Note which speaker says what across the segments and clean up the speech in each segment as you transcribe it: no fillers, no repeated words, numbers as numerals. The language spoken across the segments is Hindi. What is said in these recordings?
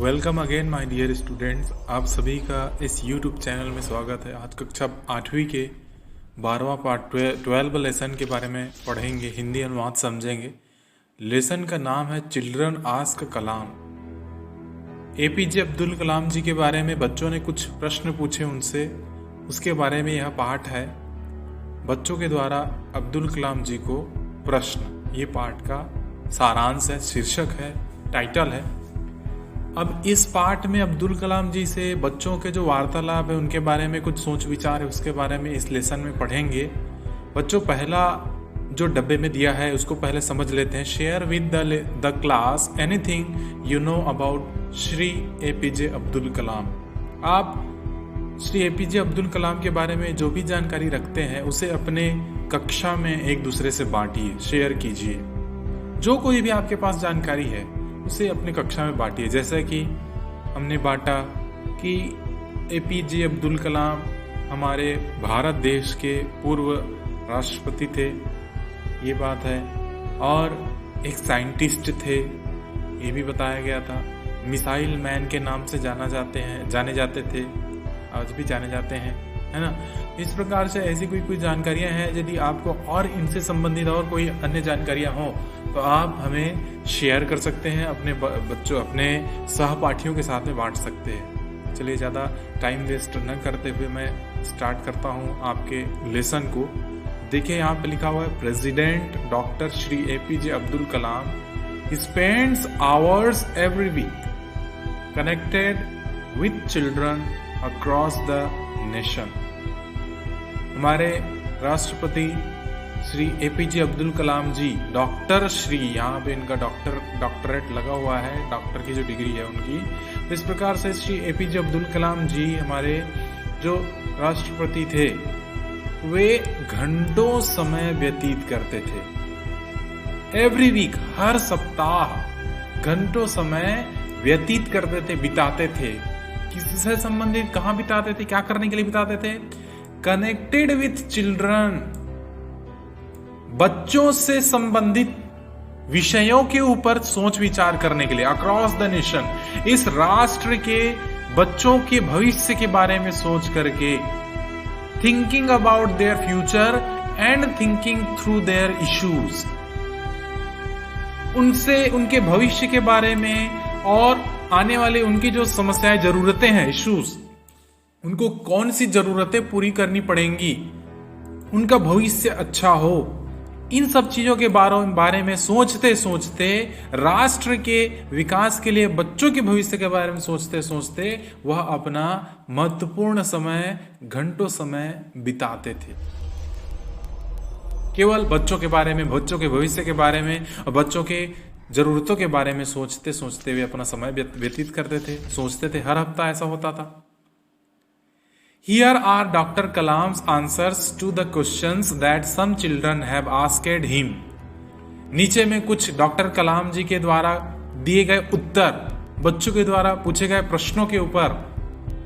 Speaker 1: Welcome again my dear students. आप सभी का इस यूट्यूब चैनल में स्वागत है। आज कक्षा 8वीं के 12वां पार्ट 12 लेसन के बारे में पढ़ेंगे, हिंदी अनुवाद समझेंगे। लेसन का नाम है चिल्ड्रन आस्क कलाम। एपीजे अब्दुल कलाम जी के बारे में बच्चों ने कुछ प्रश्न पूछे उनसे, उसके बारे में यह पाठ है। बच्चों के द्वारा अब्दुल कलाम जी को प्रश्न, ये पाठ का सारांश है, शीर्षक है, टाइटल है। अब इस पाठ में अब्दुल कलाम जी से बच्चों के जो वार्तालाप है उनके बारे में कुछ सोच विचार है, उसके बारे में इस लेसन में पढ़ेंगे। बच्चों, पहला जो डब्बे में दिया है उसको पहले समझ लेते हैं। Share with the class anything you know about Shri APJ Abdul Kalam. आप श्री एपीजे अब्दुल कलाम के बारे में जो भी जानकारी रखते हैं उसे अपने कक्षा में एक दूसरे से बांटिए, शेयर कीजिए। जो कोई भी आपके पास जानकारी है उसे अपनी कक्षा में बांटिए। जैसे कि हमने बांटा कि एपीजे अब्दुल कलाम हमारे भारत देश के पूर्व राष्ट्रपति थे, ये बात है, और एक साइंटिस्ट थे, ये भी बताया गया था। मिसाइल मैन के नाम से जाने जाते थे, आज भी जाने जाते हैं, है ना। इस प्रकार से ऐसी कोई जानकारियां हैं। यदि आपको और इनसे संबंधित और कोई अन्य जानकारियां हो तो आप हमें शेयर कर सकते हैं, अपने बच्चों, अपने सहपाठियों के साथ में बांट सकते हैं। चलिए, ज़्यादा टाइम वेस्ट न करते हुए मैं स्टार्ट करता हूं आपके लेसन को। देखिए, यहाँ पे लिखा हुआ है, president doctor Shri APJ Abdul Kalam spends hours every week connected with children across the nation. हमारे राष्ट्रपति श्री एपीजे अब्दुल कलाम जी, डॉक्टर श्री, यहाँ पे इनका डॉक्टरेट लगा हुआ है, डॉक्टर की जो डिग्री है उनकी। तो इस प्रकार से श्री एपीजे अब्दुल कलाम जी हमारे जो राष्ट्रपति थे वे घंटों समय व्यतीत करते थे। एवरी वीक, हर सप्ताह घंटों समय व्यतीत करते थे, बिताते थे। किससे संबंधित, कहाँ बिताते थे, क्या करने के लिए बिताते थे? कनेक्टेड विथ चिल्ड्रन, बच्चों से संबंधित विषयों के ऊपर सोच विचार करने के लिए। अक्रॉस द नेशन, इस राष्ट्र के बच्चों के भविष्य के बारे में सोच करके। Thinking about their future and thinking through their issues, उनसे उनके भविष्य के बारे में और आने वाले उनकी जो समस्याएं, जरूरतें हैं, इश्यूज, उनको कौन सी जरूरतें पूरी करनी पड़ेंगी, उनका भविष्य अच्छा हो, इन सब चीजों के बारे में सोचते सोचते, राष्ट्र के विकास के लिए बच्चों के भविष्य के बारे में सोचते सोचते वह अपना महत्वपूर्ण समय, घंटों समय बिताते थे। केवल बच्चों के बारे में, बच्चों के भविष्य के बारे में और बच्चों के जरूरतों के बारे में सोचते सोचते वे अपना समय व्यतीत करते थे, सोचते थे। हर हफ्ता ऐसा होता था। Here are Dr. Kalam's answers to the questions that some children have asked him. नीचे में कुछ डॉक्टर कलाम जी के द्वारा दिए गए उत्तर, बच्चों के द्वारा पूछे गए प्रश्नों के ऊपर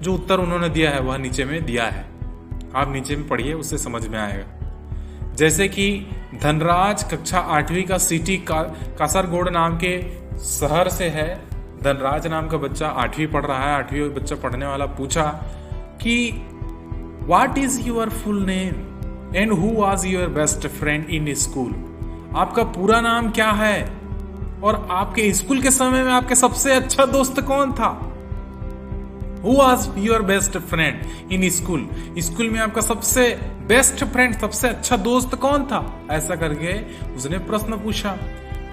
Speaker 1: जो उत्तर उन्होंने दिया है वह नीचे में दिया है। आप नीचे में पढ़िए, उससे समझ में आएगा। जैसे कि धनराज कक्षा 8वीं का सिटी कासरगोड नाम के शहर से है। धनराज नाम का बच्चा 8वीं पढ़ रहा है। 8वीं बच्चा पढ़ने वाला पूछा कि what is your full name and who was your best friend in school. आपका पूरा नाम क्या है और आपके स्कूल के समय में आपके सबसे अच्छा दोस्त कौन था? Who was your best friend in school, school में आपका सबसे बेस्ट फ्रेंड, सबसे अच्छा दोस्त कौन था? ऐसा करके उसने प्रश्न पूछा।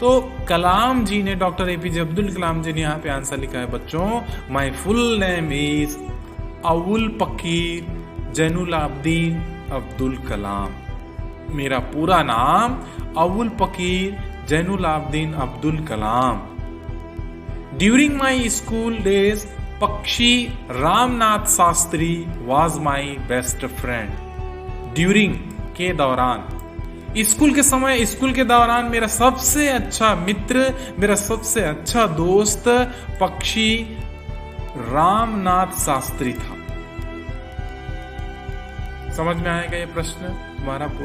Speaker 1: तो कलाम जी ने, डॉक्टर एपीजे अब्दुल कलाम जी ने यहाँ पे आंसर लिखा है, बच्चों, my full name is Avul Pakir Jainulabdeen Abdul Kalam. मेरा पूरा नाम Avul Pakir Jainulabdeen Abdul Kalam. During my school days Pakshi Ramanath Shastri was my best friend. During के दौरान, स्कूल के समय, स्कूल के दौरान मेरा सबसे अच्छा मित्र, मेरा सबसे अच्छा दोस्त पक्षी रामनाथ शास्त्री था। समझ में आएगा ये प्रश्न?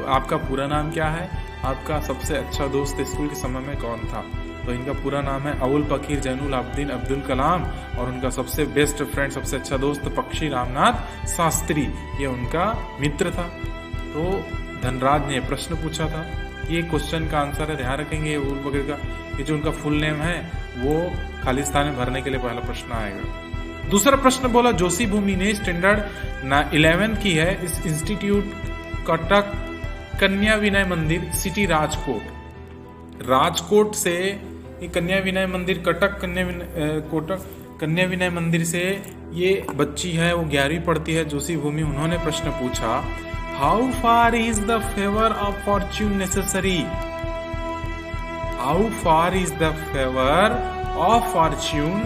Speaker 1: आपका पूरा नाम क्या है, आपका सबसे अच्छा दोस्त स्कूल के समय में कौन था? तो इनका पूरा नाम है अबुल फकीर जैनुल आबदीन अब्दुल कलाम, और उनका सबसे बेस्ट फ्रेंड, सबसे अच्छा दोस्त पक्षी रामनाथ शास्त्री, ये उनका मित्र था। तो धनराज ने प्रश्न पूछा था, ये क्वेश्चन का आंसर है, ध्यान रखेंगे। अबुल फकीर का ये जो उनका फुल नेम है वो खालिस्तान में भरने के लिए पहला प्रश्न आएगा। दूसरा प्रश्न बोला, जोशी भूमि ने स्टैंडर्ड 11 की है इस इंस्टीट्यूट कटक कन्या विनय मंदिर सिटी राजकोट से, ये कन्या विनय मंदिर कटक कन्या विनय मंदिर से ये बच्ची है, वो 11वीं पढ़ती है, जोशी भूमि। उन्होंने प्रश्न पूछा, how far is the favour of Fortune necessary? How far is the favour of Fortune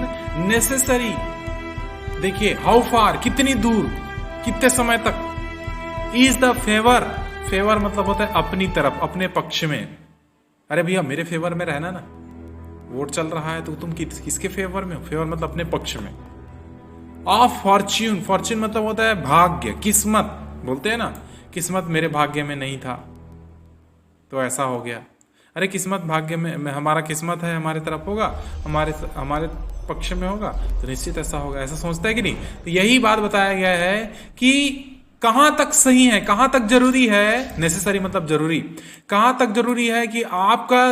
Speaker 1: necessary? देखिए, हाउ फार कितनी दूर, कितने समय तक, इज द फेवर, फेवर मतलब होता है अपनी तरफ, अपने पक्ष में। अरे भैया मेरे फेवर में रहना ना, वोट चल रहा है तो तुम किसके फेवर में हो? फेवर मतलब अपने पक्ष में। ऑफ फॉर्च्यून, फॉर्च्यून मतलब होता है भाग्य, किस्मत बोलते हैं ना, किस्मत मेरे भाग्य में नहीं था तो ऐसा हो गया। अरे किस्मत भाग्य में हमारा किस्मत है, हमारे तरफ होगा, हमारे पक्ष में होगा तो निश्चित ऐसा होगा, ऐसा सोचता है कि नहीं? तो यही बात बताया गया है कि कहां तक सही है, कहां तक जरूरी है, नेसेसरी मतलब जरूरी, कहां तक जरूरी है कि आपका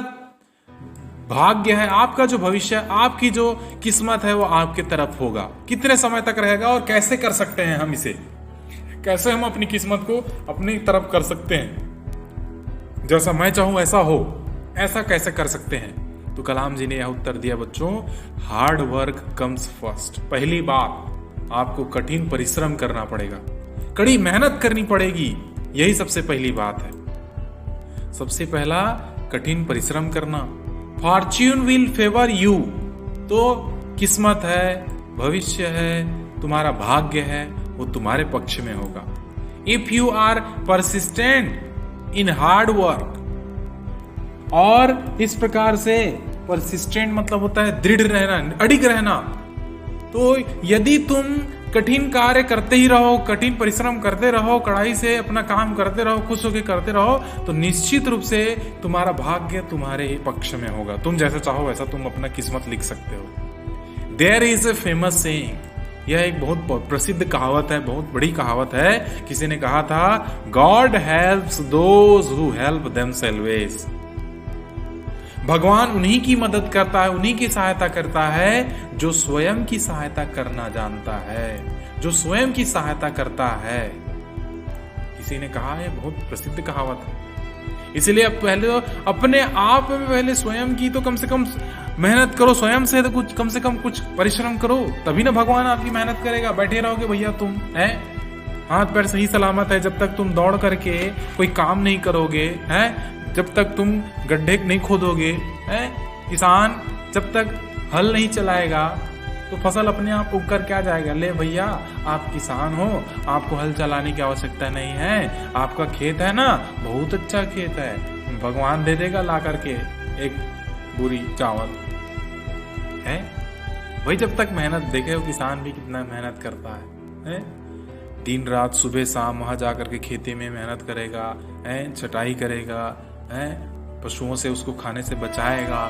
Speaker 1: भाग्य है, आपका जो भविष्य है, आपकी जो किस्मत है वो आपके तरफ होगा, कितने समय तक रहेगा और कैसे कर सकते हैं हम इसे, कैसे हम अपनी किस्मत को अपनी तरफ कर सकते हैं, जैसा मैं चाहूं ऐसा हो, ऐसा कैसे कर सकते हैं? तो कलाम जी ने यह उत्तर दिया, बच्चों, हार्ड वर्क कम्स फर्स्ट। पहली बात, आपको कठिन परिश्रम करना पड़ेगा, कड़ी मेहनत करनी पड़ेगी, यही सबसे पहली बात है। सबसे पहला कठिन परिश्रम करना। फॉर्च्यून विल फेवर यू, तो किस्मत है, भविष्य है, तुम्हारा भाग्य है, वो तुम्हारे पक्ष में होगा। If you are persistent in hard work, और इस प्रकार से परसिस्टेंट मतलब होता है दृढ़ रहना, अडिग रहना। तो यदि तुम कठिन कार्य करते ही रहो, कठिन परिश्रम करते रहो, कड़ाई से अपना काम करते रहो, खुश होकर करते रहो, तो निश्चित रूप से तुम्हारा भाग्य तुम्हारे ही पक्ष में होगा। तुम जैसा चाहो वैसा तुम अपना किस्मत लिख सकते हो। There is a famous saying, यह एक बहुत प्रसिद्ध कहावत है, बहुत बड़ी कहावत है। किसी ने कहा था, God helps those who help themselves. भगवान उन्हीं की मदद करता है, उन्हीं की सहायता करता है जो स्वयं की सहायता करना जानता है, जो स्वयं की सहायता करता है। किसी ने कहा है, बहुत प्रसिद्ध कहावत है। इसलिए अब पहले अपने आप में पहले स्वयं की तो कम से कम मेहनत करो, स्वयं से तो कुछ कम से कम कुछ परिश्रम करो, तभी ना भगवान आपकी मेहनत करेगा। बैठे रहोगे भैया तुम, है हाथ पैर सही सलामत है, जब तक तुम दौड़ करके कोई काम नहीं करोगे, है जब तक तुम गड्ढे नहीं खोदोगे, हैं किसान जब तक हल नहीं चलाएगा तो फसल अपने आप उग कर क्या जाएगा? ले भैया आप किसान हो, आपको हल चलाने की आवश्यकता नहीं है, आपका खेत है ना, बहुत अच्छा खेत है, भगवान दे देगा ला करके एक बुरी चावल, है भाई। जब तक मेहनत, देखे हो किसान भी कितना मेहनत करता है? दिन रात सुबह शाम वहां जाकर के खेती में मेहनत करेगा, है छटाई करेगा, है पशुओं से उसको खाने से बचाएगा,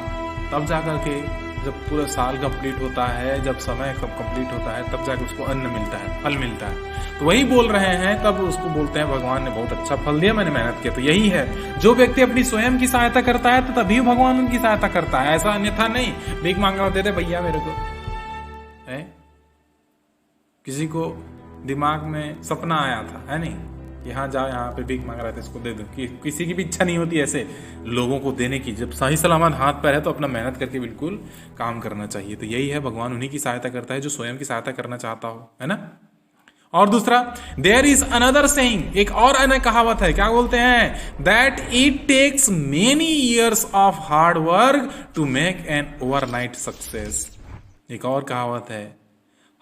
Speaker 1: तब जाकर के जब पूरा साल कंप्लीट होता है, जब समय कंप्लीट होता है, तब जाकर उसको अन्न मिलता है, फल मिलता है। तो वही बोल रहे हैं, तब उसको बोलते हैं भगवान ने बहुत अच्छा फल दिया, मैंने मेहनत किया। तो यही है, जो व्यक्ति अपनी स्वयं की सहायता करता है तो तभी भगवान उनकी सहायता करता है, ऐसा अन्यथा नहीं। भीख मांगना दे दे भैया मेरे को, है किसी को दिमाग में सपना आया था, है नहीं, यहाँ जाओ, यहाँ पे भीख मांग रहा था, इसको दे दो, कि किसी की भी इच्छा नहीं होती ऐसे लोगों को देने की। जब सही सलामत हाथ पैर है तो अपना मेहनत करके बिल्कुल काम करना चाहिए। तो यही है, भगवान उन्हीं की सहायता करता है जो स्वयं की सहायता करना चाहता हो, है ना। और दूसरा, देयर इज अनदर सेइंग, एक और अन्य कहावत है, क्या बोलते हैं? That it takes many years of hard work to make an overnight success. एक और कहावत है,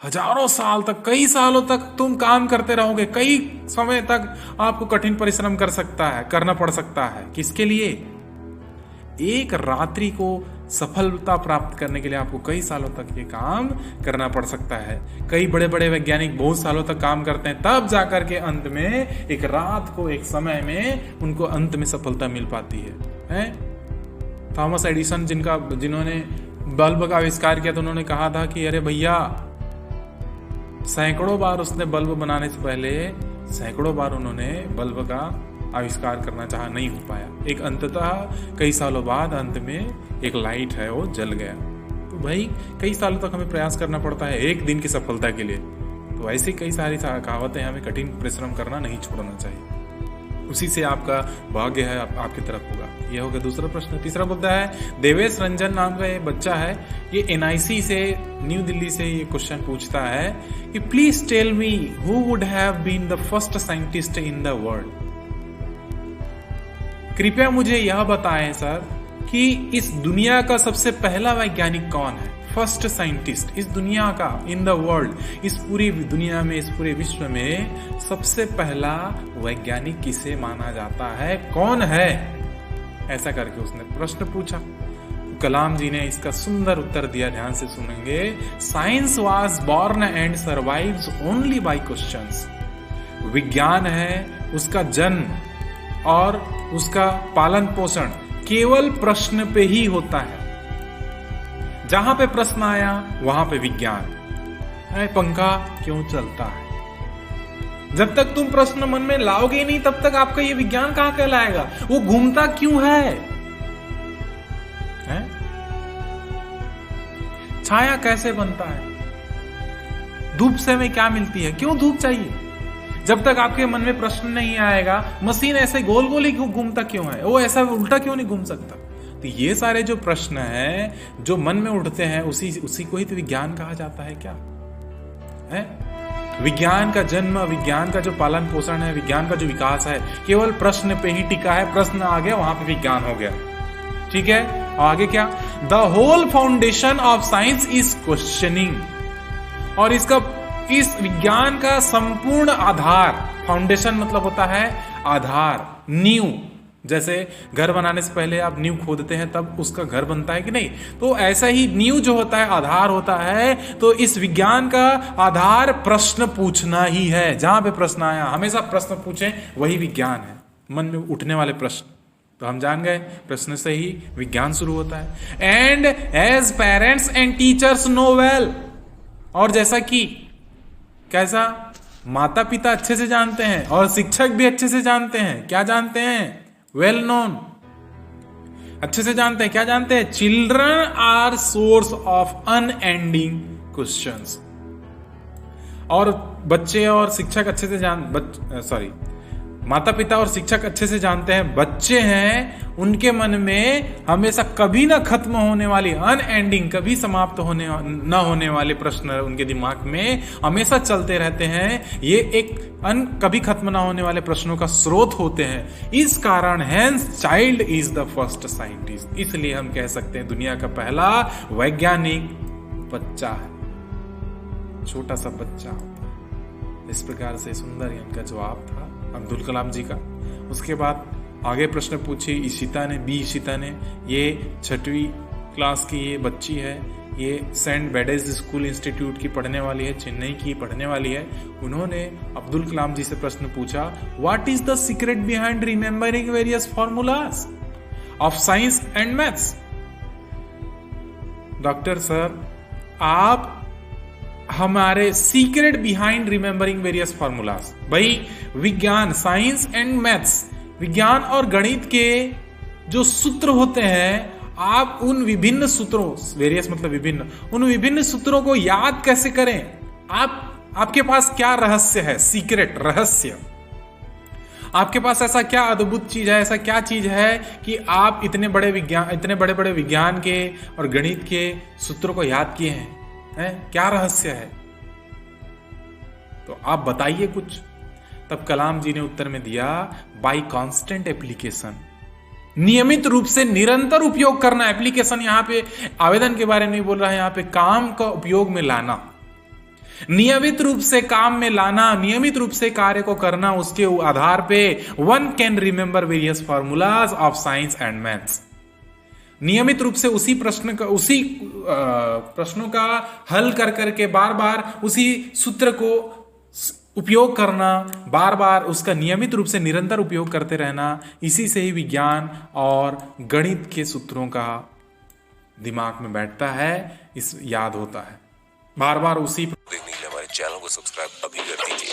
Speaker 1: हजारों साल तक, कई सालों तक तुम काम करते रहोगे, कई समय तक आपको कठिन परिश्रम करना पड़ सकता है। किसके लिए? एक रात्रि को सफलता प्राप्त करने के लिए आपको कई सालों तक ये काम करना पड़ सकता है। कई बड़े बड़े वैज्ञानिक बहुत सालों तक काम करते हैं, तब जाकर के अंत में एक रात को, एक समय में उनको अंत में सफलता मिल पाती है? थॉमस एडिसन जिन्होंने बल्ब का आविष्कार किया, तो उन्होंने कहा था कि अरे भैया, सैकड़ों बार उसने बल्ब बनाने से पहले सैकड़ों बार उन्होंने बल्ब का आविष्कार करना चाहा, नहीं हो पाया। एक अंततः कई सालों बाद अंत में एक लाइट है वो जल गया। तो भाई कई सालों तक हमें प्रयास करना पड़ता है एक दिन की सफलता के लिए। तो ऐसी कई सारी कहावतें, हमें कठिन परिश्रम करना नहीं छोड़ना चाहिए, उसी से आपका भाग्य है आपकी तरफ होगा। यह हो गया दूसरा प्रश्न। तीसरा बोलता है, देवेश रंजन नाम का ये बच्चा है, ये NIC से, न्यू दिल्ली से ये क्वेश्चन पूछता है कि please tell me who would have been the first scientist in the world. कृपया मुझे यह बताएं सर कि इस दुनिया का सबसे पहला वैज्ञानिक कौन है, फर्स्ट साइंटिस्ट इस दुनिया का, इन द वर्ल्ड, इस पूरी दुनिया में, इस पूरे विश्व में सबसे पहला वैज्ञानिक किसे माना जाता है, कौन है, ऐसा करके उसने प्रश्न पूछा। कलाम जी ने इसका सुंदर उत्तर दिया, ध्यान से सुनेंगे। Science was born and survives only by questions. विज्ञान है, उसका जन्म और उसका पालन पोषण केवल प्रश्न पे ही होता है। जहां पे प्रश्न आया वहां पे विज्ञान है। पंखा क्यों चलता है, जब तक तुम प्रश्न मन में लाओगे नहीं तब तक आपका ये विज्ञान कहां कहलाएगा। वो घूमता क्यों है? छाया कैसे बनता है, धूप से हमें क्या मिलती है, क्यों धूप चाहिए? जब तक आपके मन में प्रश्न नहीं आएगा, मशीन ऐसे गोल गोल ही घूमता क्यों है, वो ऐसा उल्टा क्यों नहीं घूम सकता? तो ये सारे जो प्रश्न हैं जो मन में उठते हैं, उसी को ही तो विज्ञान कहा जाता है। क्या है विज्ञान का जन्म, विज्ञान का जो पालन पोषण है, विज्ञान का जो विकास है, केवल प्रश्न पे ही टिका है। प्रश्न आ गया, वहां पे विज्ञान हो गया। ठीक है, आगे क्या? The whole foundation of science is questioning. और इस विज्ञान का संपूर्ण आधार, फाउंडेशन मतलब होता है आधार, नींव। जैसे घर बनाने से पहले आप नींव खोदते हैं तब उसका घर बनता है कि नहीं, तो ऐसा ही नींव जो होता है, आधार होता है। तो इस विज्ञान का आधार प्रश्न पूछना ही है। जहां पे प्रश्न आया, हमेशा प्रश्न पूछें, वही विज्ञान है। मन में उठने वाले प्रश्न, तो हम जान गए प्रश्न से ही विज्ञान शुरू होता है। And as parents and teachers know well, और जैसा कि कैसा माता पिता अच्छे से जानते हैं और शिक्षक भी अच्छे से जानते हैं। क्या जानते हैं? वेल नोन, अच्छे से जानते हैं। क्या जानते हैं? Children are source of unending questions. और बच्चे और शिक्षक अच्छे से माता पिता और शिक्षक अच्छे से जानते हैं, बच्चे हैं, उनके मन में हमेशा कभी ना खत्म होने वाली, अनएंडिंग, कभी समाप्त न होने वाले प्रश्न उनके दिमाग में हमेशा चलते रहते हैं। ये एक कभी खत्म ना होने वाले प्रश्नों का स्रोत होते हैं। इस कारण hence child is the first scientist. इसलिए हम कह सकते हैं दुनिया का पहला वैज्ञानिक बच्चा है, छोटा सा बच्चा होता है। इस प्रकार से सुंदर इनका जवाब था अब्दुल कलाम जी का। उसके बाद आगे प्रश्न पूछी ईशिता ने, ये 6वीं क्लास की ये बच्ची है, ये सेंट बेडेज स्कूल इंस्टीट्यूट की पढ़ने वाली है, चेन्नई की पढ़ने वाली है। उन्होंने अब्दुल कलाम जी से प्रश्न पूछा, what is the secret behind remembering various formulas of science and maths? Doctor sir, आप हमारे secret behind remembering various formulas, भाई विज्ञान, साइंस एंड मैथ्स, विज्ञान और गणित के जो सूत्र होते हैं, आप उन विभिन्न सूत्रों, वेरियस मतलब विभिन्न, उन विभिन्न सूत्रों को याद कैसे करें? आपके पास क्या रहस्य है, सीक्रेट रहस्य? आपके पास ऐसा क्या अद्भुत चीज है, ऐसा क्या चीज है कि आप इतने बड़े बड़े विज्ञान के और गणित के सूत्रों को याद किए हैं? क्या रहस्य है? तो आप बताइए कुछ। तब कलाम जी ने उत्तर में दिया, बाय कांस्टेंट एप्लीकेशन, नियमित रूप से निरंतर उपयोग करना। एप्लीकेशन यहां पे आवेदन के बारे में नहीं बोल रहा है, यहां पे काम का उपयोग में लाना, नियमित रूप से काम में लाना, नियमित रूप से कार्य को करना। उसके आधार पे one can remember various formulas of science and maths. नियमित रूप से उसी प्रश्नों का हल कर करके बार बार उसी सूत्र को उपयोग करना, बार बार उसका नियमित रूप से निरंतर उपयोग करते रहना, इसी से ही विज्ञान और गणित के सूत्रों का दिमाग में बैठता है, इस याद होता है। बार बार उसी
Speaker 2: देखने के लिए हमारे चैनल को सब्सक्राइब अभी कर दीजिए।